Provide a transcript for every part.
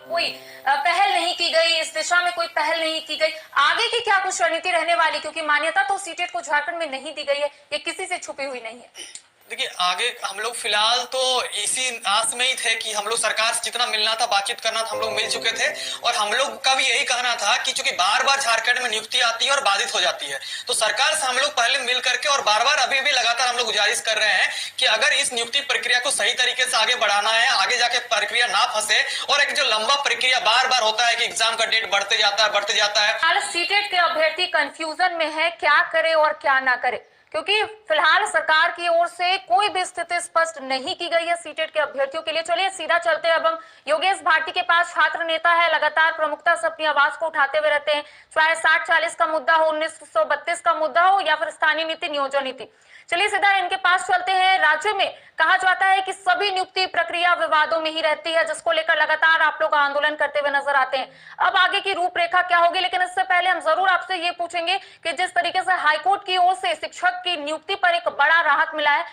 कोई पहल नहीं की गई, इस दिशा में कोई पहल नहीं की गई। आगे की क्या कुछ रणनीति रहने वाली, क्योंकि मान्यता तो सीटेट को झारखंड में नहीं दी गई है, ये किसी से छुपी हुई नहीं है। देखिए, आगे हम लोग फिलहाल तो इसी आस में ही थे कि हम लोग सरकार से जितना मिलना था, बातचीत करना था, हम लोग मिल चुके थे। और हम लोग का भी यही कहना था कि चूंकि बार बार झारखंड में नियुक्ति आती है और बाधित हो जाती है, तो सरकार से हम लोग पहले मिल करके और बार बार अभी भी लगातार हम लोग गुजारिश कर रहे हैं कि अगर इस नियुक्ति प्रक्रिया को सही तरीके से आगे बढ़ाना है, आगे जाके प्रक्रिया ना फंसे, और एक जो लंबा प्रक्रिया बार बार होता है कि एग्जाम का डेट बढ़ते जाता है। सीटेट के अभ्यर्थी कंफ्यूजन में है, क्या करे और क्या ना करे, क्योंकि फिलहाल सरकार की ओर से कोई भी स्थिति स्पष्ट नहीं की गई है सीटेट के अभ्यर्थियों के लिए। चलिए सीधा चलते हैं अब हम योगेश भाटी के पास। छात्र नेता है, लगातार प्रमुखता से अपनी आवाज को उठाते हुए रहते हैं, चाहे 60-40 का मुद्दा हो, 1932 का मुद्दा हो या फिर स्थानीय नीति, नियोजन नीति। चलिए सीधा इनके पास चलते हैं। राज्य में कहा जाता है कि सभी नियुक्ति प्रक्रिया विवादों में ही रहती है, जिसको लेकर लगातार आप लोग आंदोलन करते हुए नजर आते हैं। अब आगे की रूपरेखा क्या होगी, लेकिन इससे पहले हम जरूर आपसे ये पूछेंगे कि जिस तरीके से हाईकोर्ट की ओर से शिक्षक की नियुक्ति पर एक बड़ा राहत मिला है,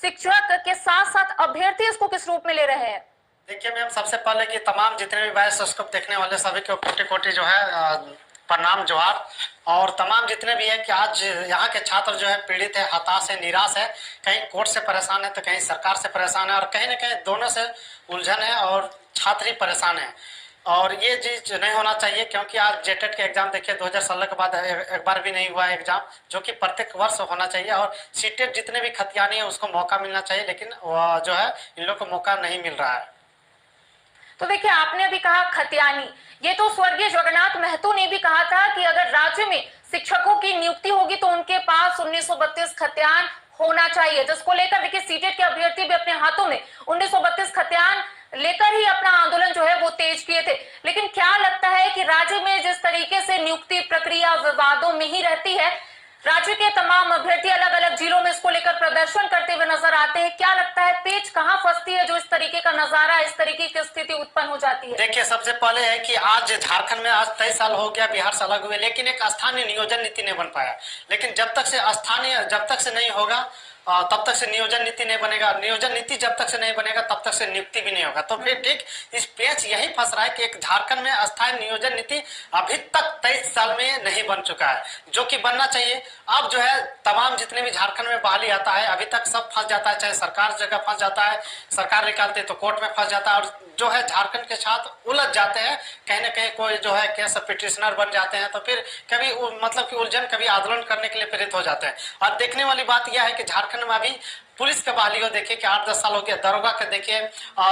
शिक्षक के साथ साथ अभ्यर्थी इसको किस रूप में ले रहे हैं? देखिए मैम, सबसे पहले कि तमाम जितने भी बायोस्कोप देखने वाले सभी को कोटि कोटि जो है प्रणाम, जोहार। और तमाम जितने भी है कि आज यहाँ के छात्र जो है पीड़ित है, हताश है, निराश है, कहीं कोर्ट से परेशान है तो कहीं सरकार से परेशान है, और कहीं ना कहीं दोनों से उलझन है और छात्र ही परेशान है। और ये चीज नहीं होना चाहिए, क्योंकि आज जेटेट के एग्जाम देखिए 2016 के बाद एक बार भी नहीं हुआ एग्जाम, जो कि प्रत्येक वर्ष होना चाहिए। और सीटेट जितने भी खतियानी है उसको मौका मिलना चाहिए, लेकिन जो है इन लोग को मौका नहीं मिल रहा है। तो देखिए, आपने अभी कहा खतियानी, ये तो स्वर्गीय जगन्नाथ महतो ने भी कहा था कि अगर राज्य में शिक्षकों की नियुक्ति होगी तो उनके पास 1932 खतियान होना चाहिए, जिसको लेकर देखिए सीटेट के अभ्यर्थी भी अपने हाथों में 1932 खतियान लेकर ही अपना आंदोलन जो है वो तेज किए थे। लेकिन क्या लगता है कि राज्य में जिस तरीके से नियुक्ति प्रक्रिया विवादों में ही रहती है, राज्य के तमाम अभ्यर्थी अलग अलग जिलों में इसको लेकर प्रदर्शन करते हुए नजर आते हैं, क्या लगता है पेच कहां फंसती है जो इस तरीके का नजारा, इस तरीके की स्थिति उत्पन्न हो जाती है? देखिए, सबसे पहले है कि आज झारखंड में आज 23 साल हो गया बिहार से अलग हुए, लेकिन एक स्थानीय नियोजन नीति नहीं बन पाया। लेकिन जब तक से नहीं होगा तब तक से नियोजन नीति नहीं बनेगा, नियोजन नीति जब तक से नहीं बनेगा तब तक से नियुक्ति भी नहीं होगा। तो फिर ठीक इस पेच यही फंस रहा है कि एक झारखंड में अस्थायी नियोजन नीति अभी तक 23 साल में नहीं बन चुका है, जो कि बनना चाहिए। अब जो है तमाम जितने भी झारखंड में बहाली आता है अभी तक सब फंस जाता है, चाहे सरकार जगह फंस जाता है, सरकार निकालते तो कोर्ट में फंस जाता है, और जो है झारखंड के छात्र उलझ जाते हैं, कहीं ना कहीं कोई जो है केस पिटिशनर बन जाते हैं, तो फिर कभी मतलब कि उलझन, कभी आंदोलन करने के लिए प्रेरित हो जाते हैं। और देखने वाली बात यह है कि झारखंड में अभी पुलिस का बहाली हो, देखिए कि 8-10 साल हो गया, दरोगा का देखिए,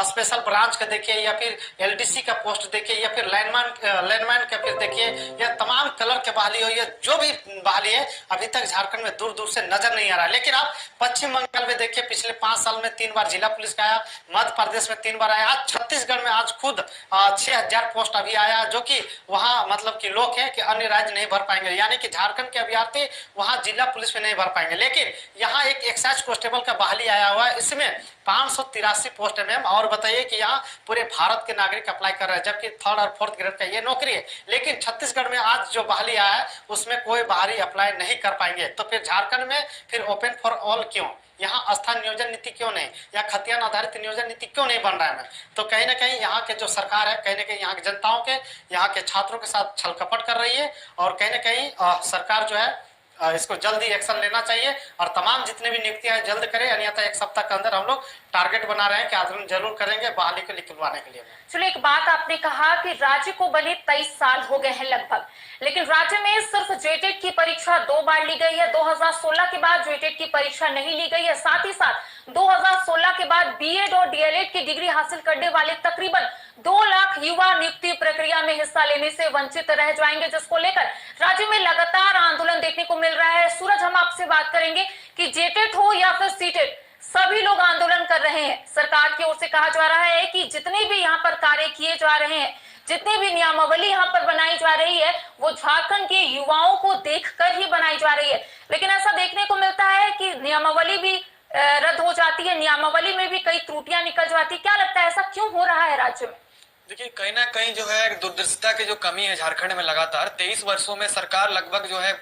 स्पेशल ब्रांच का देखिए, या फिर एलडीसी का पोस्ट देखिए, या फिर लाइनमैन का फिर देखिए, या तमाम कलर के बहाली हो, या जो भी बहाली है अभी तक झारखंड में दूर दूर से नजर नहीं आ रहा है। लेकिन आप पश्चिम बंगाल में देखिए, पिछले 5 साल में 3 बार जिला पुलिस का आया, मध्य प्रदेश में 3 बार आया, आज छत्तीसगढ़ में आज खुद 6000 पोस्ट अभी आया, जो कि वहाँ मतलब कि लोग है कि अन्य राज्य नहीं भर पाएंगे, यानी कि झारखंड के अभ्यर्थी वहाँ जिला पुलिस में नहीं भर पाएंगे। लेकिन यहाँ एक एक्साइज कांस्टेबल का बहाली आया हुआ है, इसमें 583 पोस्ट है मैम। और बताइए कि यहाँ पूरे भारत के नागरिक अप्लाई कर रहे हैं, जबकि 3rd और 4th ग्रेड का ये नौकरी है। लेकिन छत्तीसगढ़ में आज जो बहाली आया है उसमें कोई बाहरी अप्लाई नहीं कर पाएंगे, तो फिर झारखंड में फिर ओपन फॉर ऑल क्यों? यहाँ स्थान नियोजन नीति क्यों नहीं, या खतियान आधारित नियोजन नीति क्यों नहीं बन रहा है? तो कहीं ना कहीं यहाँ के जो सरकार है, कहीं ना कहीं यहाँ की जनताओं के, यहाँ के छात्रों के साथ छल कपट कर रही है, और कहीं ना कहीं सरकार जो है इसको जल्दी एक्शन लेना चाहिए, और तमाम जितने भी नियुक्तियां जल्द करें, अन्यथा 1 सप्ताह के अंदर हम लोग टारगेट बना रहे हैं कि आंदोलन जरूर करेंगे बहाली को निकलवाने के लिए। चलो, एक बात आपने कहा कि राज्य को बने 23 साल हो गए हैं लगभग, लेकिन राज्य में सिर्फ जेटेट की परीक्षा 2 बार ली गई है। 2016 के बाद जेटेट की परीक्षा नहीं ली गई है। साथ ही साथ 2016 के बाद बीएड और डीएलएड की डिग्री हासिल करने वाले तकरीबन 2 लाख युवा नियुक्ति प्रक्रिया में हिस्सा लेने से वंचित रह जाएंगे, जिसको लेकर राज्य में लगातार आंदोलन देखने को मिल रहा है। सूरज, हम आपसे बात करेंगे कि जेटेट हो या फिर सीटेट, सभी लोग आंदोलन कर रहे हैं। सरकार की ओर से कहा जा रहा है कि जितने भी यहाँ पर कार्य किए जा रहे हैं, जितनी भी नियमावली यहाँ पर बनाई जा रही है, वो झारखंड के युवाओं को देखकर ही बनाई जा रही है। लेकिन ऐसा देखने को मिलता है कि नियमावली भी रद्द हो जाती है, नियमावली में भी कई त्रुटियां निकल जाती है। क्या लगता है ऐसा क्यों हो रहा है राज्य में? देखिए, कहीं ना कहीं जो है दूरदर्शिता की जो कमी है झारखंड में, लगातार 23 वर्षों में सरकार लगभग जो है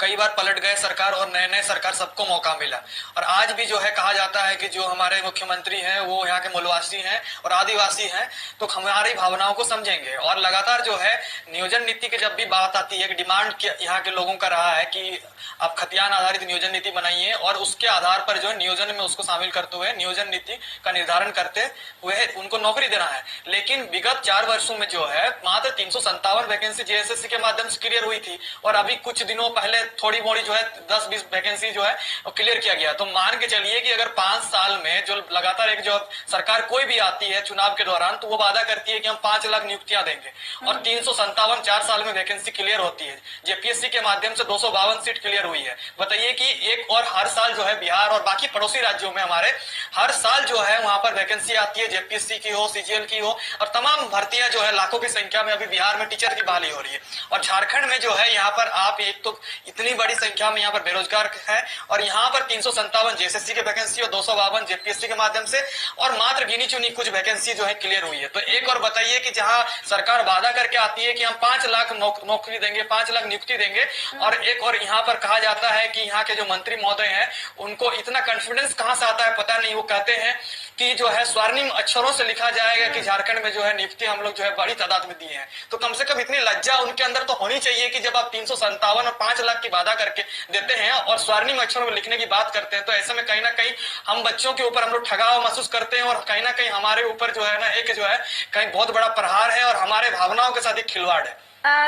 कई बार पलट गए सरकार और नए नए सरकार सबको मौका मिला। और आज भी जो है कहा जाता है कि जो हमारे मुख्यमंत्री हैं वो यहाँ के मूलवासी हैं और आदिवासी हैं, तो हमारी भावनाओं को समझेंगे। और लगातार जो है नियोजन नीति की जब भी बात आती है, डिमांड यहाँ के लोगों का रहा है कि आप खतियान आधारित नियोजन नीति बनाइए और उसके आधार पर जो है नियोजन में उसको शामिल करते हुए नियोजन नीति का निर्धारण करते हुए उनको नौकरी देना है। लेकिन विगत 4 वर्षों में जो है मात्र 357 वैकेंसी जेएसएससी के माध्यम से क्लियर हुई थी, और अभी कुछ दिनों पहले थोड़ी मोड़ी जो है 10-20 वैकेंसी जो है क्लियर किया गया। तो मान के चलिए कि अगर 5 साल में जो लगातार एक जो सरकार कोई भी आती है चुनाव के दौरान, तो वो वादा करती है कि हम 5 लाख नियुक्तियां देंगे, और 357 4 साल में वैकेंसी क्लियर होती है। जेपीएससी के माध्यम से 252 सीट क्लियर हुई है। बताइए कि एक और हर साल जो है बिहार और बाकी पड़ोसी राज्यों में हमारे हर साल जो है वहां पर वैकेंसी आती है, जेपीएससी की हो, सीजीएल की हो, और तमाम भर्तियां जो है लाखों की संख्या में अभी बिहार में टीचर की बहाली हो रही है। और झारखंड में जो है यहाँ पर आप एक तो इतनी बड़ी संख्या में यहाँ पर बेरोजगार है, और यहाँ पर 357 जेएसएससी की वैकेंसी और 252 जेपीएससी के माध्यम से, और मात्र गिनी चुनी कुछ वैकेंसी जो है क्लियर हुई है। तो एक और बताइए कि जहां सरकार वादा करके आती है कि हम 5 लाख नौकरी देंगे, 5 लाख नियुक्ति देंगे, और एक और यहाँ पर कहा जाता है कि यहाँ के जो मंत्री महोदय हैं उनको इतना कॉन्फिडेंस कहां से आता है पता नहीं। वो कहते हैं कि जो है स्वर्णिम अक्षरों से लिखा जाएगा कि झारखंड में जो है नियुक्ति हम लोग जो है बड़ी तादाद में दिए हैं। तो कम से कम इतनी लज्जा उनके अंदर तो होनी चाहिए कि जब आप 357 और 5 लाख की वादा करके देते हैं और स्वर्णिम अक्षरों में लिखने की बात करते हैं, तो ऐसे में कहीं ना कहीं हम बच्चों के ऊपर हम लोग ठगाव महसूस करते हैं, और कहीं ना कहीं हमारे ऊपर जो है ना एक जो है कहीं बहुत बड़ा प्रहार है और हमारे भावनाओं के साथ एक खिलवाड़ है।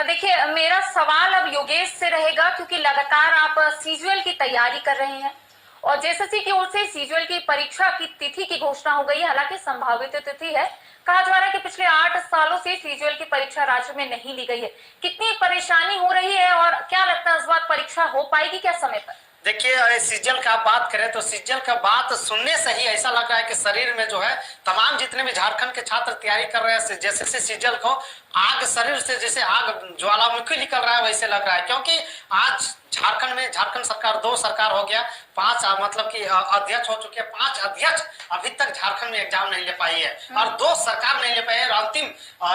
देखिए, मेरा सवाल अब योगेश से रहेगा, क्योंकि लगातार आप सीजीएल की तैयारी कर रहे हैं और जेएसएससी की ओर से सीजीएल की परीक्षा की तिथि की घोषणा हो गई है। हालांकि संभावित तिथि है, कहा जा रहा है कि पिछले 8 सालों से सीजीएल की परीक्षा राज्य में नहीं ली गई है। कितनी परेशानी हो रही है और क्या लगता है इस बार परीक्षा हो पाएगी क्या समय पर? देखिए, सीजल का बात करें तो सीजल का बात सुनने से ही ऐसा लग रहा है कि शरीर में जो है तमाम जितने भी झारखंड के छात्र तैयारी कर रहे हैं जैसे सीजल को आग शरीर से जैसे आग ज्वालामुखी निकल रहा है वैसे लग रहा है। क्योंकि आज झारखंड में झारखंड सरकार 2 सरकार हो गया, 5 मतलब कि अध्यक्ष हो चुके हैं, 5 अध्यक्ष अभी तक झारखंड में एग्जाम नहीं ले पाई है और 2 सरकार नहीं ले पाई है। और अंतिम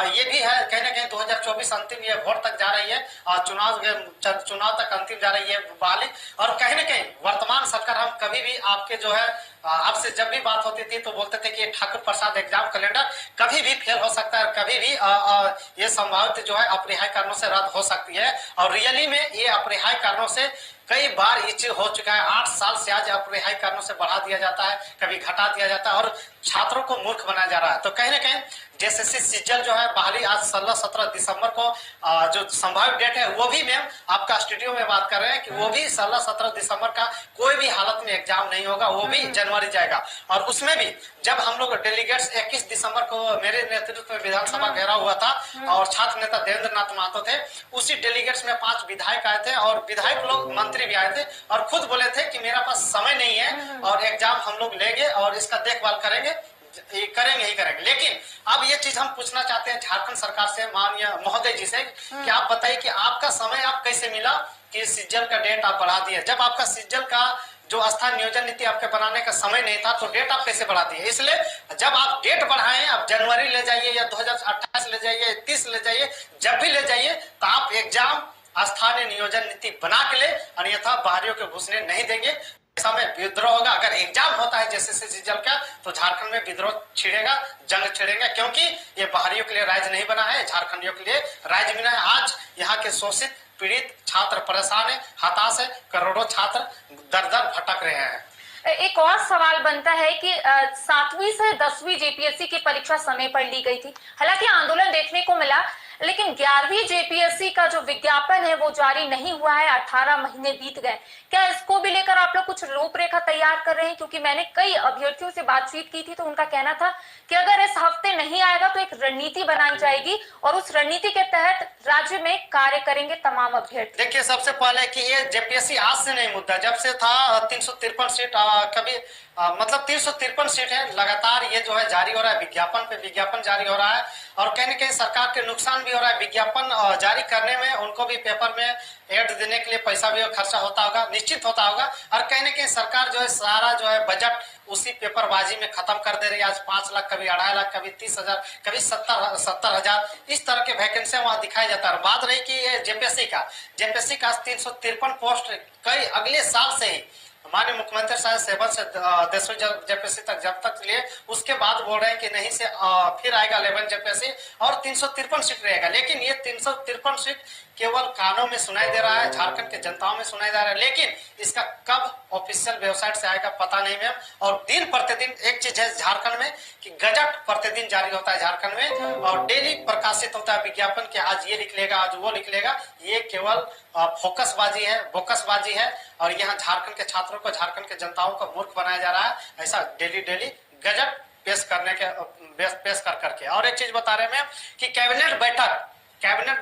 ये भी है कहीं ना कहीं 2024 अंतिम ये वोट तक जा रही है और चुनाव तक अंतिम जा रही है बहाली। और कहीं ना कहीं वर्तमान सरकार, हम कभी भी आपके जो है आपसे जब भी बात होती थी तो बोलते थे कि ठाकुर प्रसाद एग्जाम कैलेंडर कभी भी फेल हो सकता है, कभी भी ये संभावित जो है अपरिहार्य कारणों से रद्द हो सकती है। और रियली में ये अपरिहार्य कारणों से कई बार ये चीज हो चुका है। 8 साल से आज अपरिहार्य कारणों से बढ़ा दिया जाता है, कभी घटा दिया जाता है और छात्रों को मूर्ख बनाया जा रहा है। तो कहीं ना कहीं जेएसएससी सीजल जो है बहाली आज 16-17 दिसंबर को जो संभावित डेट है वो भी मैम आपका स्टूडियो में बात कर रहे हैं कि वो भी 16-17 दिसंबर का कोई भी हालत में एग्जाम नहीं होगा, वो भी जनवरी जाएगा। और उसमें भी जब हम लोग डेलीगेट्स 21 दिसंबर को मेरे नेतृत्व में विधानसभा घेराव हुआ था और छात्र नेता देवेंद्र नाथ महतो थे, उसी डेलीगेट्स में 5 विधायक आए थे और विधायक लोग मंत्री भी आए थे और खुद बोले थे कि मेरा पास समय नहीं है और एग्जाम हम लोग लेंगे और इसका देखभाल करेंगे ही करेंगे। लेकिन अब ये चीज हम पूछना चाहते हैं झारखंड सरकार से, माननीय महोदय जी से, कि आप बताइए कि आपका समय आप कैसे मिला कि सीजल का डेट आप बढ़ा दिए? जब आपका सीजल का जो स्थान नियोजन नीति आपके बनाने का समय नहीं था तो डेट आप कैसे बढ़ा दिए? इसलिए जब आप डेट बढ़ाएं, आप जनवरी ले जाइए या 2028 ले जाइए, 30 ले जाइए, जब भी ले जाइए तो आप एग्जाम स्थानीय नियोजन नीति बना के ले, अन्यथा बाहरियों के घुसने नहीं देंगे। में विद्रोह होगा। अगर एग्जाम होता है जैसे सीजल का तो झारखंड में विद्रोह छिड़ेगा, जंग छिड़ेगा, क्योंकि ये बाहरियों के लिए राज्य नहीं बना है, झारखंडियों के लिए राज्य बना है। आज यहाँ के शोषित पीड़ित छात्र परेशान है, हताश है, करोड़ों छात्र दर दर भटक रहे हैं। एक और सवाल बनता है कि 7वीं से 10वीं जेपीएससी की परीक्षा समय पर ली गई थी, हालांकि आंदोलन देखने को मिला, लेकिन 11वीं जेपीएससी का जो विज्ञापन है वो जारी नहीं हुआ है। 18 महीने बीत गए। क्या इसको भी लेकर आप लोग कुछ रूपरेखा तैयार कर रहे हैं? क्योंकि मैंने कई अभ्यर्थियों से बातचीत की थी तो उनका कहना था कि अगर इस हफ्ते नहीं आएगा तो एक रणनीति बनाई जाएगी और उस रणनीति के तहत राज्य में कार्य करेंगे तमाम अभ्यर्थी। देखिए, सबसे पहले कि ये जेपीएससी आज से नहीं मुद्दा, जब से था 353 सीट कभी मतलब 353 सीट है, लगातार ये जो है जारी हो रहा है, विज्ञापन पे विज्ञापन जारी हो रहा है और कहीं ना कहीं सरकार के नुकसान भी हो रहा है, विज्ञापन जारी करने में उनको भी पेपर में एड देने के लिए पैसा भी खर्चा होता होगा, निश्चित होता होगा। और कहीं ना कहीं सरकार जो है सारा जो है बजट उसी पेपरबाजी में खत्म कर दे रही है। आज 5 लाख, कभी 2.5 लाख, कभी 30,000, कभी 70,000 इस तरह के वैकेंसी वहां दिखाई जाता है। बात रही कि जेपीएससी का 353 पोस्ट कई अगले साल से ही माननीय मुख्यमंत्री साहब 7 से 10वीं जेपीएससी तक जब तक लिए, उसके बाद बोल रहे हैं कि नहीं से फिर आएगा 11 जेपीएससी और 353 सीट रहेगा। लेकिन ये 353 सीट केवल कानों में सुनाई दे रहा है, झारखंड के जनताओं में सुनाई दे रहा है, लेकिन इसका कब ऑफिशियल वेबसाइट से आएगा पता नहीं मैम। और दिन प्रतिदिन एक चीज है झारखंड में कि गजट प्रतिदिन जारी होता है झारखंड में, और डेली प्रकाशित होता है विज्ञापन कि आज ये लिख लेगा, आज वो लिख लेगा। ये केवल फोकसबाजी है, बोकसबाजी है, और यहाँ झारखंड के छात्रों को, झारखंड के जनताओं को मूर्ख बनाया जा रहा है, ऐसा डेली गजट पेश कर करके। और एक चीज बता रहे हैं कि कैबिनेट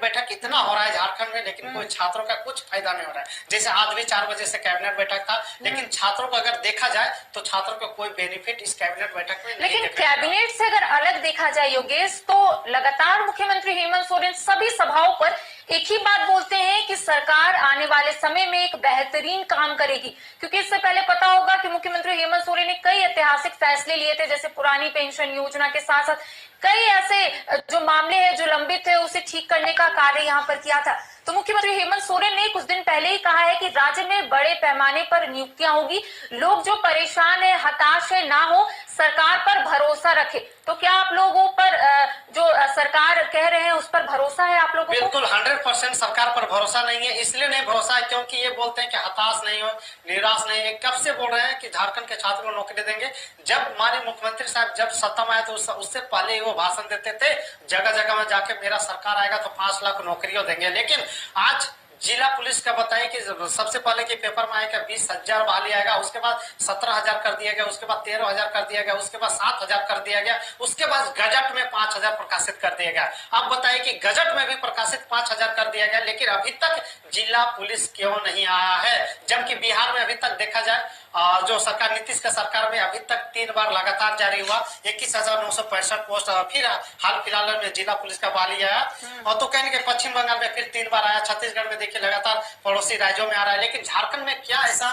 बैठक इतना हो रहा है झारखंड में, लेकिन कोई छात्रों का कुछ फायदा नहीं हो रहा है। जैसे आज भी 4 बजे से कैबिनेट बैठक था, लेकिन छात्रों को अगर देखा जाए तो छात्रों को कोई बेनिफिट इस कैबिनेट बैठक में नहीं। लेकिन कैबिनेट से अगर अलग देखा जाए योगेश, तो लगातार मुख्यमंत्री हेमंत सोरेन सभी सभाओं पर एक ही बात बोलते हैं कि सरकार आने वाले समय में एक बेहतरीन काम करेगी। क्योंकि इससे पहले पता होगा कि मुख्यमंत्री हेमंत सोरेन ने कई ऐतिहासिक फैसले लिए थे, जैसे पुरानी पेंशन योजना के साथ साथ कई ऐसे जो मामले हैं जो लंबित थे उसे ठीक करने का कार्य यहाँ पर किया था। तो मुख्यमंत्री हेमंत सोरेन ने कुछ दिन पहले ही कहा है कि राज्य में बड़े पैमाने पर नियुक्तियां होगी, लोग जो परेशान है, हताश है, ना हो, सरकार पर भरोसा रखे। तो क्या आप लोगों पर जो सरकार कह रहे हैं उस पर भरोसा है आप लोगों को? बिल्कुल 100% सरकार पर भरोसा नहीं है। इसलिए नहीं भरोसा है क्योंकि ये बोलते हैं कि हताश नहीं हो, निराश नहीं है। कब से बोल रहे हैं कि झारखंड के छात्रों को नौकरी देंगे? जब माननीय मुख्यमंत्री साहब जब सत्ता में आए तो उससे पहले वो भाषण देते थे, जगह जगह में जाके मेरा सरकार आएगा तो 5 लाख नौकरियों देंगे। लेकिन आज जिला पुलिस का बताइए कि सबसे पहले के पेपर में आएगा 20,000 बहाली आएगा, उसके बाद 17,000 कर दिया गया, उसके बाद 13,000 कर दिया गया, उसके बाद 7,000 कर दिया गया, उसके बाद गजट में 5,000 प्रकाशित कर दिया गया। अब बताइए कि गजट में भी प्रकाशित 5,000 कर दिया गया, लेकिन अभी तक जिला पुलिस क्यों नहीं आया है? जबकि बिहार में अभी तक देखा जाए जो सरकार नीतीश का सरकार में अभी तक 3 बार लगातार जारी हुआ, 21,965 पोस्ट, फिर हाल फिलहाल में जिला पुलिस का बहाली आया, और तो कहने के पश्चिम बंगाल में फिर 3 बार आया, छत्तीसगढ़ में देखिए लगातार पड़ोसी राज्यों में आ रहा है। लेकिन झारखंड में क्या ऐसा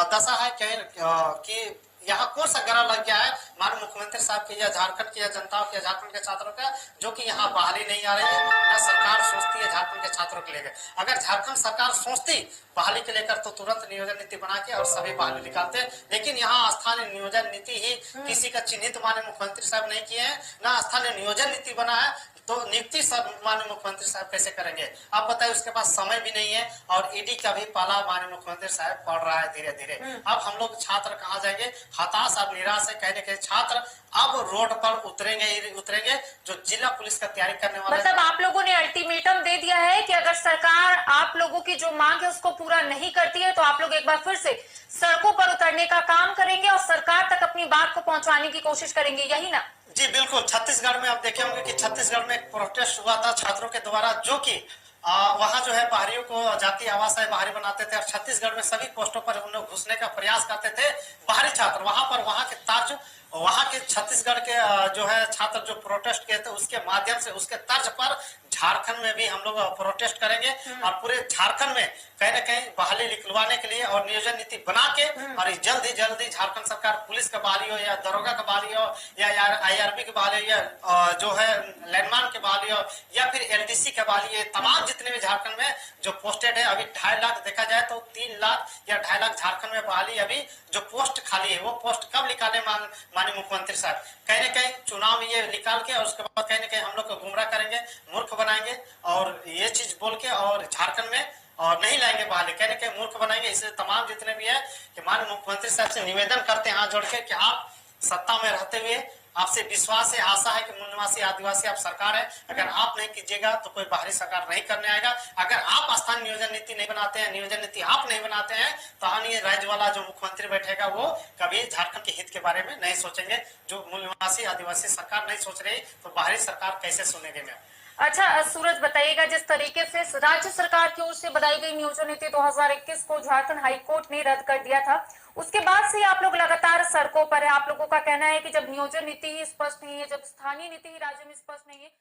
दशा है कि यहाँ कौन सा ग्रह लग गया है माननीय मुख्यमंत्री साहब के या झारखंड की या जनता के, झारखंड के छात्रों का, जो कि यहाँ बहाली नहीं आ रही है, ना सरकार सोचती है झारखंड के छात्रों के लेकर। अगर झारखंड सरकार सोचती बहाली के लेकर तो तुरंत नियोजन नीति बना के और सभी बहाली निकालते, लेकिन यहाँ स्थानीय नियोजन नीति ही किसी का चिन्हित माननीय मुख्यमंत्री साहब नहीं किए हैं, ना स्थानीय नियोजन नीति बना है, तो नियुक्ति सब माननीय मुख्यमंत्री साहब कैसे करेंगे? आप बताइए, उसके पास समय भी नहीं है, और ईडी का भी पाला माननीय मुख्यमंत्री साहब पड़ रहा है धीरे धीरे। अब हम लोग छात्र कहाँ जाएंगे? हताश और निराश है। कहने के छात्र अब रोड पर उतरेंगे जो जिला पुलिस का तैयारी करने वाले। मतलब आप लोगों ने अल्टीमेटम दे दिया है कि अगर सरकार आप लोगों की जो मांग है उसको पूरा नहीं करती है तो आप लोग एक बार फिर से सड़कों पर उतरने का काम करेंगे और सरकार तक अपनी बात को पहुंचाने की कोशिश करेंगे, यही ना? जी बिल्कुल। छत्तीसगढ़ में आप देखे होंगे कि छत्तीसगढ़ में एक प्रोटेस्ट हुआ था छात्रों के द्वारा, जो कि वहां जो है बाहरियों को जाति आवास बाहरी बनाते थे, और छत्तीसगढ़ में सभी पोस्टों पर उन लोग घुसने का प्रयास करते थे बाहरी छात्र। वहां के छत्तीसगढ़ के जो है छात्र जो प्रोटेस्ट किए थे, उसके माध्यम से, उसके तर्ज पर झारखंड में भी हम लोग प्रोटेस्ट करेंगे, और पूरे झारखंड में कहीं ना कहीं बहाली निकलवाने के लिए और नियोजन नीति बना के, और जल्दी झारखंड सरकार पुलिस का बहाली हो, या दरोगा का बहाली हो, या IRB की बहाली हो, या जो है लैंडमार्क की बहाली हो, या फिर LDC का बहाली है, तमाम जितने भी झारखंड में जो पोस्टेड है, अभी 2.5 लाख देखा जाए तो 3 लाख या 2.5 लाख झारखंड में बहाली, अभी जो पोस्ट खाली है वो पोस्ट कब निकाले माननीय मुख्यमंत्री साहब? कहीं ना कहीं चुनाव ये निकाल के, और उसके बाद कहीं ना कहीं हम लोग को गुमराह करेंगे, मूर्ख बनाएंगे, और ये चीज बोल के और झारखंड में और नहीं लाएंगे बहाली, कहने के मूर्ख बनाएंगे। इसलिए तमाम जितने भी है कि माननीय मुख्यमंत्री साहब से निवेदन करते हैं हाथ जोड़ के कि आप सत्ता में रहते हुए आपसे विश्वास है, आशा है कि मूल निवासी आदिवासी आप सरकार है, अगर आप नहीं कीजिएगा तो कोई बाहरी सरकार नहीं करने आएगा। अगर आप स्थानीय नियोजन नीति नहीं बनाते हैं, नियोजन नीति आप नहीं बनाते हैं, तो आने राज्य वाला जो मुख्यमंत्री बैठेगा वो कभी झारखंड के हित के बारे में नहीं सोचेंगे। जो मूल निवासी आदिवासी सरकार नहीं सोच रही तो बाहरी सरकार कैसे सुनेंगे? मैं अच्छा सूरज, बताइएगा, जिस तरीके से राज्य सरकार की ओर से बनाई गई नियोजन नीति 2021 को झारखंड हाईकोर्ट ने रद्द कर दिया था, उसके बाद से आप लोग लगातार सड़कों पर है। आप लोगों का कहना है कि जब नियोजन नीति ही स्पष्ट नहीं है, जब स्थानीय नीति ही राज्य में स्पष्ट नहीं है,